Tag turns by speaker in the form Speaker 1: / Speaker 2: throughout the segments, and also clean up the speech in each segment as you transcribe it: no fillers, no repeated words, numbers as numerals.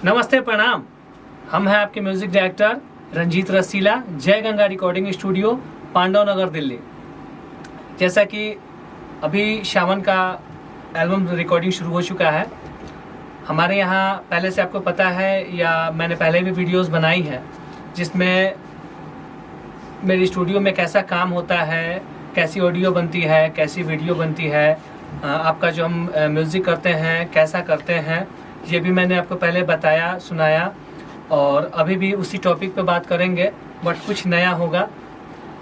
Speaker 1: नमस्ते, प्रणाम। हम हैं आपके म्यूजिक डायरेक्टर रंजीत रसीला, जय गंगा रिकॉर्डिंग स्टूडियो, पांडव नगर, दिल्ली। जैसा कि अभी सावन का एल्बम रिकॉर्डिंग शुरू हो चुका है हमारे यहाँ, पहले से आपको पता है या मैंने पहले भी वीडियोस बनाई है जिसमें मेरी स्टूडियो में कैसा काम होता है, कैसी ऑडियो बनती है, कैसी वीडियो बनती है, आपका जो हम म्यूज़िक करते हैं कैसा करते हैं, ये भी मैंने आपको पहले बताया सुनाया। और अभी भी उसी टॉपिक पे बात करेंगे, बट कुछ नया होगा।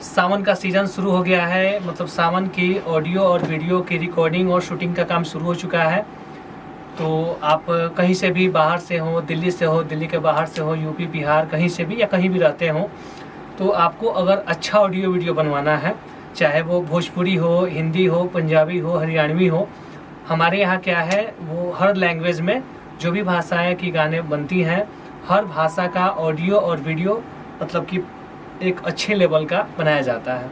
Speaker 1: सावन का सीज़न शुरू हो गया है, मतलब सावन की ऑडियो और वीडियो की रिकॉर्डिंग और शूटिंग का काम शुरू हो चुका है। तो आप कहीं से भी बाहर से हो, दिल्ली से हो, दिल्ली के बाहर से हो, यूपी बिहार कहीं से भी या कहीं भी रहते हो, तो आपको अगर अच्छा ऑडियो वीडियो बनवाना है, चाहे वो भोजपुरी हो, हिंदी हो, पंजाबी हो, हरियाणवी हो, हमारे यहाँ क्या है वो हर लैंग्वेज में जो भी भाषाएं की गाने बनती हैं, हर भाषा का ऑडियो और वीडियो मतलब कि एक अच्छे लेवल का बनाया जाता है।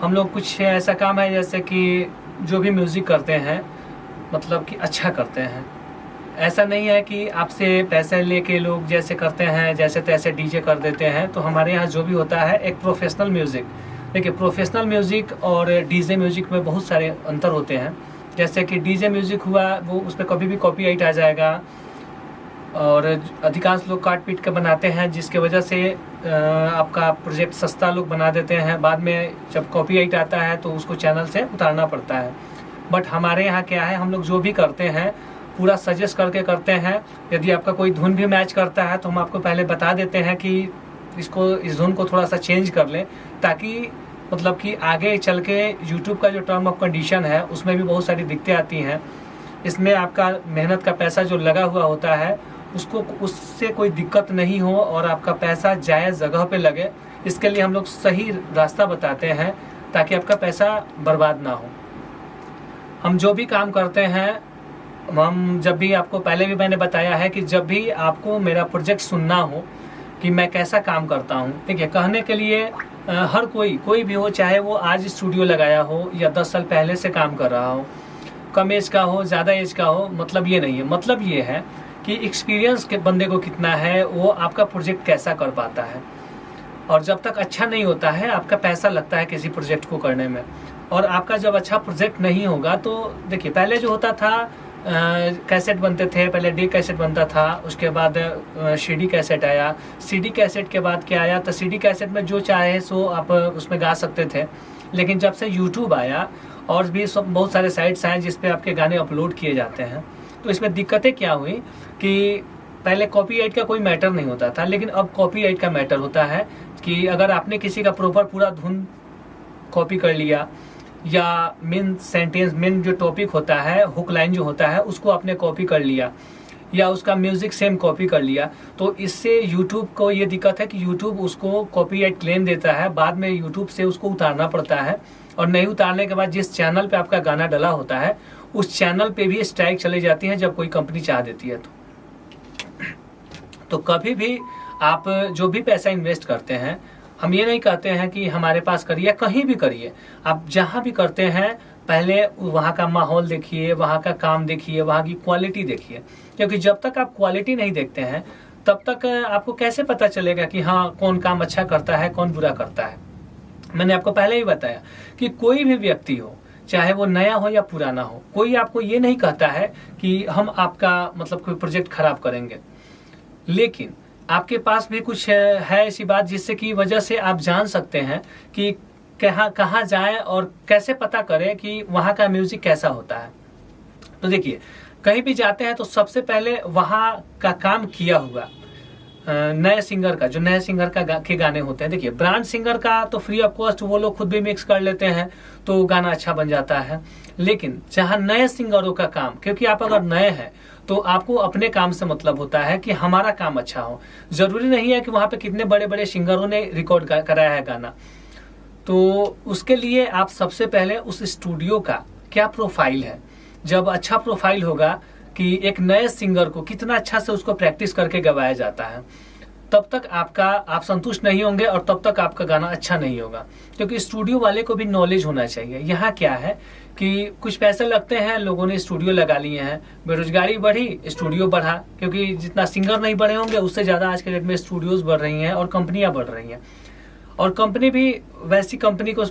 Speaker 1: हम लोग कुछ ऐसा काम है जैसे कि जो भी म्यूज़िक करते हैं मतलब कि अच्छा करते हैं। ऐसा नहीं है कि आपसे पैसे लेके लोग जैसे करते हैं जैसे तैसे डीजे कर देते हैं। तो हमारे यहाँ जो भी होता है एक प्रोफेशनल म्यूज़िक। देखिए, प्रोफेशनल म्यूज़िक और डीजे म्यूज़िक में बहुत सारे अंतर होते हैं। जैसे कि डीजे म्यूज़िक हुआ वो उस पर कभी भी कॉपीराइट आ जाएगा और अधिकांश लोग काट पीट के बनाते हैं, जिसके वजह से आपका प्रोजेक्ट सस्ता लोग बना देते हैं। बाद में जब कॉपीराइट आता है तो उसको चैनल से उतारना पड़ता है। बट हमारे यहाँ क्या है, हम लोग जो भी करते हैं पूरा सजेस्ट करके करते हैं। यदि आपका कोई धुन भी मैच करता है तो हम आपको पहले बता देते हैं कि इस धुन को थोड़ा सा चेंज कर लें, ताकि मतलब कि आगे चल के यूट्यूब का जो टर्म ऑफ कंडीशन है उसमें भी बहुत सारी दिक्कतें आती हैं। इसमें आपका मेहनत का पैसा जो लगा हुआ होता है उससे कोई दिक्कत नहीं हो और आपका पैसा जायज़ जगह पे लगे, इसके लिए हम लोग सही रास्ता बताते हैं ताकि आपका पैसा बर्बाद ना हो। हम जो भी काम करते हैं, हम जब भी आपको पहले भी मैंने बताया है कि जब भी आपको मेरा प्रोजेक्ट सुनना हो कि मैं कैसा काम करता हूँ, ठीक है, कहने के लिए हर कोई भी हो, चाहे वो आज स्टूडियो लगाया हो या 10 साल पहले से काम कर रहा हो, कम एज का हो, ज़्यादा एज का हो, मतलब ये नहीं है। मतलब ये है कि एक्सपीरियंस के बंदे को कितना है, वो आपका प्रोजेक्ट कैसा कर पाता है। और जब तक अच्छा नहीं होता है आपका पैसा लगता है किसी प्रोजेक्ट को करने में, और आपका जब अच्छा प्रोजेक्ट नहीं होगा तो देखिए, पहले जो होता था कैसेट बनते थे, पहले डी कैसेट बनता था, उसके बाद सीडी कैसेट आया, सीडी कैसेट के बाद क्या आया, तो सीडी कैसेट में जो चाहे सो आप उसमें गा सकते थे। लेकिन जब से यूट्यूब आया और भी सब बहुत सारे साइट्स आए जिस पे आपके गाने अपलोड किए जाते हैं, तो इसमें दिक्कतें क्या हुई कि पहले कॉपीराइट का कोई मैटर नहीं होता था, लेकिन अब कॉपीराइट का मैटर होता है कि अगर आपने किसी का प्रॉपर पूरा धुन कॉपी कर लिया या मेन सेंटेंस, मेन जो टॉपिक होता है, हुक लाइन जो होता है, उसको आपने कॉपी कर लिया या उसका म्यूजिक सेम कॉपी कर लिया, तो इससे यूट्यूब को ये दिक्कत है कि यूट्यूब उसको कॉपीराइट क्लेम देता है। बाद में यूट्यूब से उसको उतारना पड़ता है, और नहीं उतारने के बाद जिस चैनल पे आपका गाना डला होता है उस चैनल पे भी स्ट्राइक चली जाती है जब कोई कंपनी चाह देती है। तो कभी भी आप जो भी पैसा इन्वेस्ट करते हैं, हम ये नहीं कहते हैं कि हमारे पास करिए, कहीं भी करिए, आप जहाँ भी करते हैं पहले वहाँ का माहौल देखिए, वहाँ का काम देखिए, वहाँ की क्वालिटी देखिए। क्योंकि जब तक आप क्वालिटी नहीं देखते हैं तब तक आपको कैसे पता चलेगा कि हाँ कौन काम अच्छा करता है कौन बुरा करता है। मैंने आपको पहले ही बताया कि कोई भी व्यक्ति हो, चाहे वो नया हो या पुराना हो, कोई आपको ये नहीं कहता है कि हम आपका मतलब कोई प्रोजेक्ट खराब करेंगे। लेकिन आपके पास भी कुछ है ऐसी बात जिससे की वजह से आप जान सकते हैं कि कहाँ जाएं और कैसे पता करें कि वहाँ का म्यूजिक कैसा होता है। तो देखिए, कहीं भी जाते हैं तो सबसे पहले वहाँ का काम किया हुआ नए सिंगर का, जो नए सिंगर के गाने होते हैं, देखिए ब्रांड सिंगर का तो फ्री ऑफ कॉस्ट वो लोग खुद भी मिक्स कर लेते हैं तो गाना अच्छा बन जाता है। लेकिन जहाँ नए सिंगरों का काम, क्योंकि आप अगर नए हैं तो आपको अपने काम से मतलब होता है कि हमारा काम अच्छा हो। जरूरी नहीं है कि वहाँ पे कितने बड़े बड़े सिंगरों ने रिकॉर्ड कराया है गाना। तो उसके लिए आप सबसे पहले उस स्टूडियो का क्या प्रोफाइल है, जब अच्छा प्रोफाइल होगा कि एक नए सिंगर को कितना अच्छा से उसको प्रैक्टिस करके गवाया जाता है, तब तक आप संतुष्ट नहीं होंगे और तब तक आपका गाना अच्छा नहीं होगा। क्योंकि स्टूडियो वाले को भी नॉलेज होना चाहिए। यहाँ क्या है कि कुछ पैसे लगते हैं, लोगों ने स्टूडियो लगा लिए हैं, बेरोजगारी बढ़ी, स्टूडियो बढ़ा, क्योंकि जितना सिंगर नहीं बढ़े होंगे उससे ज़्यादा आज के डेट में स्टूडियोज बढ़ रही हैं और कंपनियां बढ़ रही हैं। और कंपनी भी वैसी कंपनी को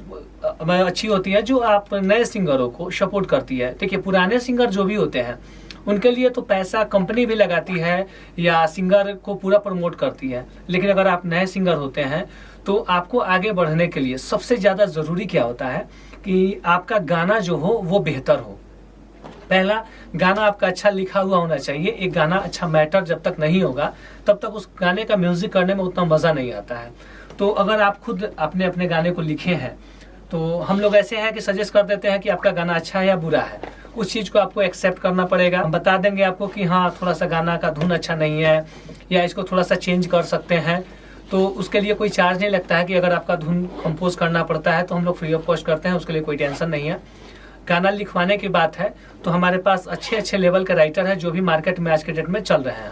Speaker 1: अच्छी होती है जो आप नए सिंगरों को सपोर्ट करती है। देखिए, पुराने सिंगर जो भी होते हैं उनके लिए तो पैसा कंपनी भी लगाती है या सिंगर को पूरा प्रमोट करती है। लेकिन अगर आप नए सिंगर होते हैं तो आपको आगे बढ़ने के लिए सबसे ज़्यादा ज़रूरी क्या होता है कि आपका गाना जो हो वो बेहतर हो। पहला, गाना आपका अच्छा लिखा हुआ होना चाहिए। एक गाना अच्छा मैटर जब तक नहीं होगा तब तक उस गाने का म्यूजिक करने में उतना मज़ा नहीं आता है। तो अगर आप खुद अपने गाने को लिखे हैं तो हम लोग ऐसे हैं कि सजेस्ट कर देते हैं कि आपका गाना अच्छा है या बुरा है, उस चीज़ को आपको एक्सेप्ट करना पड़ेगा। हम बता देंगे आपको कि हाँ, थोड़ा सा गाना का धुन अच्छा नहीं है या इसको थोड़ा सा चेंज कर सकते हैं। तो उसके लिए कोई चार्ज नहीं लगता है कि अगर आपका धुन कंपोज करना पड़ता है तो हम लोग फ्री ऑफ कॉस्ट करते हैं, उसके लिए कोई टेंशन नहीं है। गाना लिखवाने की बात है तो हमारे पास अच्छे लेवल के राइटर हैं जो भी मार्केट में आज के डेट में चल रहे हैं।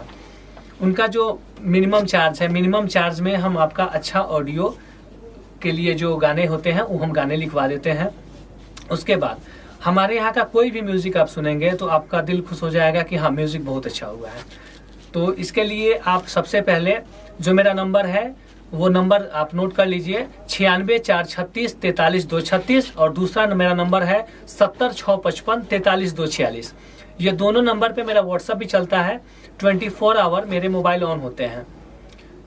Speaker 1: उनका जो मिनिमम चार्ज है, मिनिमम चार्ज में हम आपका अच्छा ऑडियो के लिए जो गाने होते हैं वो हम गाने लिखवा देते हैं। उसके बाद हमारे यहाँ का कोई भी म्यूज़िक आप सुनेंगे तो आपका दिल खुश हो जाएगा कि हाँ, म्यूज़िक बहुत अच्छा हुआ है। तो इसके लिए आप सबसे पहले जो मेरा नंबर है वो नंबर आप नोट कर लीजिए, 96-436-43-236, और दूसरा मेरा नंबर है 70-655-43-246। ये दोनों नंबर पे मेरा व्हाट्सअप भी चलता है। 24 आवर मेरे मोबाइल ऑन होते हैं,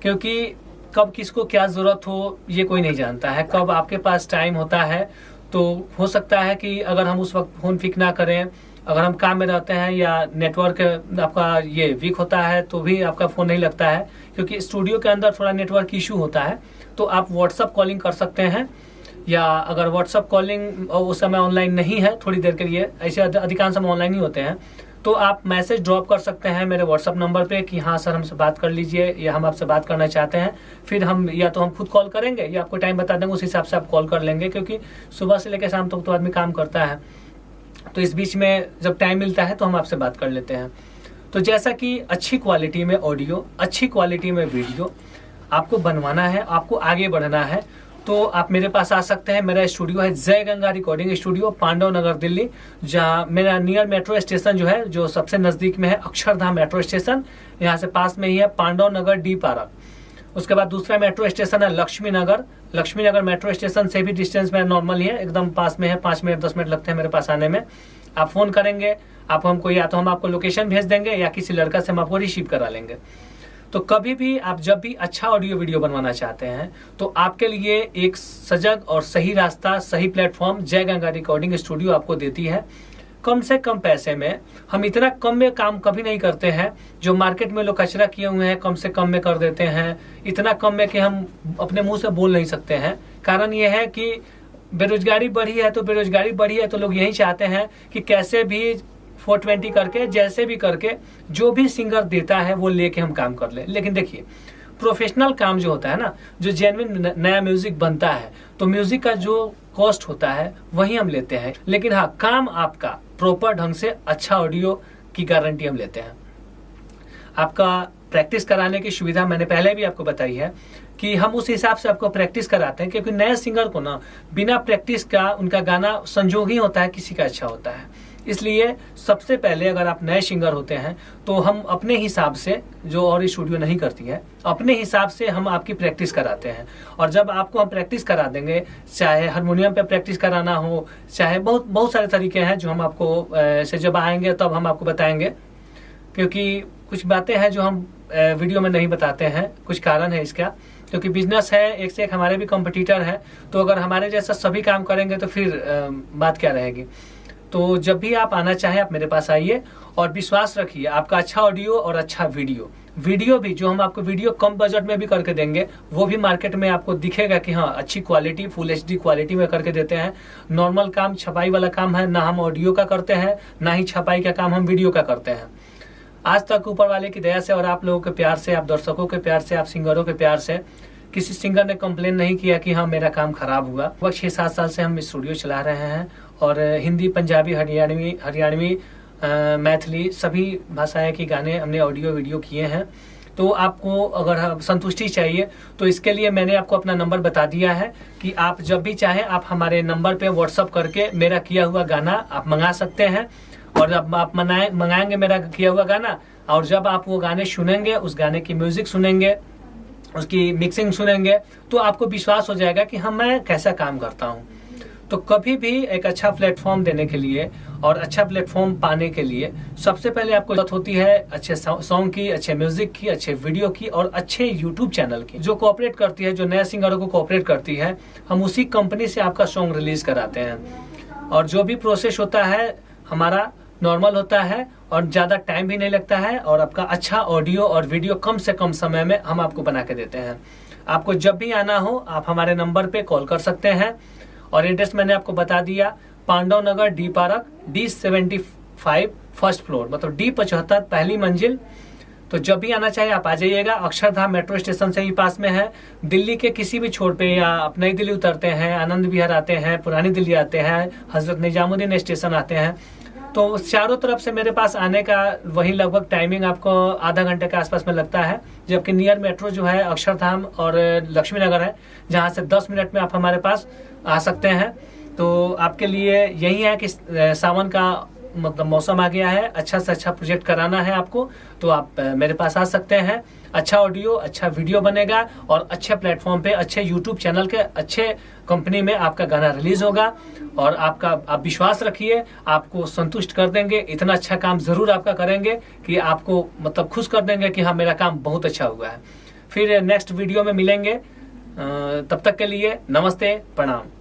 Speaker 1: क्योंकि कब किसको क्या ज़रूरत हो ये कोई नहीं जानता है। कब आपके पास टाइम होता है तो हो सकता है कि अगर हम उस वक्त फ़ोन पिक ना करें, अगर हम काम में रहते हैं या नेटवर्क आपका ये वीक होता है तो भी आपका फ़ोन नहीं लगता है, क्योंकि स्टूडियो के अंदर थोड़ा नेटवर्क इशू होता है। तो आप व्हाट्सअप कॉलिंग कर सकते हैं, या अगर व्हाट्सअप कॉलिंग उस समय ऑनलाइन नहीं है थोड़ी देर के लिए, ऐसे अधिकांश समय ऑनलाइन ही होते हैं, तो आप मैसेज ड्रॉप कर सकते हैं मेरे व्हाट्सअप नंबर पे कि हाँ सर, हमसे बात कर लीजिए या हम आपसे बात करना चाहते हैं। फिर हम या तो हम खुद कॉल करेंगे या आपको टाइम बता देंगे, उस हिसाब से आप कॉल कर लेंगे, क्योंकि सुबह से लेकर शाम तक तो आदमी काम करता है। तो इस बीच में जब टाइम मिलता है तो हम आपसे बात कर लेते हैं। तो जैसा कि अच्छी क्वालिटी में ऑडियो, अच्छी क्वालिटी में वीडियो आपको बनवाना है, आपको आगे बढ़ना है, तो आप मेरे पास आ सकते हैं। मेरा स्टूडियो है जय गंगा रिकॉर्डिंग स्टूडियो, पांडव नगर दिल्ली, जहां मेरा नियर मेट्रो स्टेशन जो है, जो सबसे नज़दीक में है अक्षरधाम मेट्रो स्टेशन, यहाँ से पास में ही है पांडव नगर डी पार्क। उसके बाद दूसरा मेट्रो स्टेशन है लक्ष्मी नगर। लक्ष्मी नगर मेट्रो स्टेशन से भी डिस्टेंस में नॉर्मल ही है, एकदम पास में है, 5 मिनट 10 मिनट लगते हैं मेरे पास आने में। आप फ़ोन करेंगे, आप हमको या तो हम आपको लोकेशन भेज देंगे या किसी लड़का से हम आपको रिसीव करा लेंगे। तो कभी भी आप जब भी अच्छा ऑडियो वीडियो बनवाना चाहते हैं तो आपके लिए एक सजग और सही रास्ता, सही प्लेटफॉर्म जय गंगा रिकॉर्डिंग स्टूडियो आपको देती है। कम से कम पैसे में, हम इतना कम में काम कभी नहीं करते हैं। जो मार्केट में लोग कचरा किए हुए हैं कम से कम में कर देते हैं, इतना कम में कि हम अपने मुंह से बोल नहीं सकते हैं। कारण ये है कि बेरोजगारी बढ़ी है, तो बेरोजगारी बढ़ी है तो लोग यही चाहते हैं कि कैसे भी 420 करके, जैसे भी करके, जो भी सिंगर देता है वो लेके हम काम कर ले। लेकिन देखिए, प्रोफेशनल काम जो होता है ना, जो जेन्युइन नया म्यूजिक बनता है, तो म्यूजिक का जो कॉस्ट होता है वही हम लेते हैं। लेकिन हाँ, काम आपका प्रॉपर ढंग से अच्छा ऑडियो की गारंटी हम लेते हैं। आपका प्रैक्टिस कराने की सुविधा मैंने पहले भी आपको बताई है कि हम उस हिसाब से आपको प्रैक्टिस कराते हैं, क्योंकि नए सिंगर को ना बिना प्रैक्टिस का उनका गाना संजोग ही होता है, किसी का अच्छा होता है। इसलिए सबसे पहले अगर आप नए सिंगर होते हैं तो हम अपने हिसाब से, जो और स्टूडियो नहीं करती है, अपने हिसाब से हम आपकी प्रैक्टिस कराते हैं। और जब आपको हम प्रैक्टिस करा देंगे, चाहे हारमोनियम पे प्रैक्टिस कराना हो, चाहे बहुत सारे तरीके हैं जो हम आपको से जब आएंगे तब हम आपको बताएंगे, क्योंकि कुछ बातें हैं जो हम वीडियो में नहीं बताते हैं। कुछ कारण है इसका, क्योंकि बिजनेस है, एक से एक हमारे भी कॉम्पिटिटर है, तो अगर हमारे जैसा सभी काम करेंगे तो फिर बात क्या रहेगी। तो जब भी आप आना चाहें आप मेरे पास आइए और विश्वास रखिए, आपका अच्छा ऑडियो और अच्छा वीडियो भी, जो हम आपको वीडियो कम बजट में भी करके देंगे, वो भी मार्केट में आपको दिखेगा कि हाँ, अच्छी क्वालिटी, फुल HD क्वालिटी में करके देते हैं। नॉर्मल काम, छपाई वाला काम है ना हम ऑडियो का करते हैं, ना ही छपाई का काम हम वीडियो का करते हैं। आज तक ऊपर वाले की दया से और आप लोगों के प्यार से, आप दर्शकों के प्यार से, आप सिंगरों के प्यार से, किसी सिंगर ने कंप्लेन नहीं किया कि हाँ मेरा काम खराब हुआ। लगभग 6-7 साल से हम स्टूडियो चला रहे हैं और हिंदी, पंजाबी, हरियाणवी, मैथिली सभी भाषाएं के गाने हमने ऑडियो वीडियो किए हैं। तो आपको अगर संतुष्टि चाहिए तो इसके लिए मैंने आपको अपना नंबर बता दिया है कि आप जब भी चाहें आप हमारे नंबर पे व्हाट्सअप करके मेरा किया हुआ गाना आप मंगा सकते हैं। और जब आप मंगाएंगे मेरा किया हुआ गाना, और जब आप वो गाने सुनेंगे, उस गाने की म्यूजिक सुनेंगे, उसकी मिक्सिंग सुनेंगे, तो आपको विश्वास हो जाएगा कि हाँ मैं कैसा काम करता हूँ। तो कभी भी एक अच्छा प्लेटफॉर्म देने के लिए और अच्छा प्लेटफॉर्म पाने के लिए सबसे पहले आपको जरूरत होती है अच्छे सॉन्ग की, अच्छे म्यूजिक की, अच्छे वीडियो की और अच्छे यूट्यूब चैनल की। जो कोऑपरेट करती है, जो नए सिंगरों को कोऑपरेट करती है, हम उसी कंपनी से आपका सॉन्ग रिलीज कराते हैं। और जो भी प्रोसेस होता है हमारा नॉर्मल होता है और ज़्यादा टाइम भी नहीं लगता है, और आपका अच्छा ऑडियो और वीडियो कम से कम समय में हम आपको बना के देते हैं। आपको जब भी आना हो आप हमारे नंबर पे कॉल कर सकते हैं। और एड्रेस मैंने आपको बता दिया, Pandav Nagar, D park, D75 first floor, मतलब D75 पहली मंजिल। तो जब भी आना चाहे आप आ जाइएगा। अक्षरधाम मेट्रो स्टेशन से ही पास में है। दिल्ली के किसी भी छोर पे, या आप नई दिल्ली उतरते हैं, आनंद विहार आते हैं, पुरानी दिल्ली आते हैं, हजरत निजामुद्दीन स्टेशन आते हैं, तो चारों तरफ से मेरे पास आने का वही लगभग टाइमिंग आपको आधा घंटे के आसपास में लगता है। जबकि नियर मेट्रो जो है अक्षरधाम और लक्ष्मी नगर है, जहाँ से 10 मिनट में आप हमारे पास आ सकते हैं। तो आपके लिए यही है कि सावन का मतलब मौसम आ गया है, अच्छा से अच्छा प्रोजेक्ट कराना है आपको, तो आप मेरे पास आ सकते हैं। अच्छा ऑडियो, अच्छा वीडियो बनेगा और अच्छे प्लेटफॉर्म पे, अच्छे यूट्यूब चैनल के अच्छे कंपनी में आपका गाना रिलीज होगा। और आप विश्वास रखिए, आपको संतुष्ट कर देंगे। इतना अच्छा काम जरूर आपका करेंगे कि आपको मतलब खुश कर देंगे कि हाँ मेरा काम बहुत अच्छा हुआ है। फिर नेक्स्ट वीडियो में मिलेंगे। तब तक के लिए नमस्ते, प्रणाम।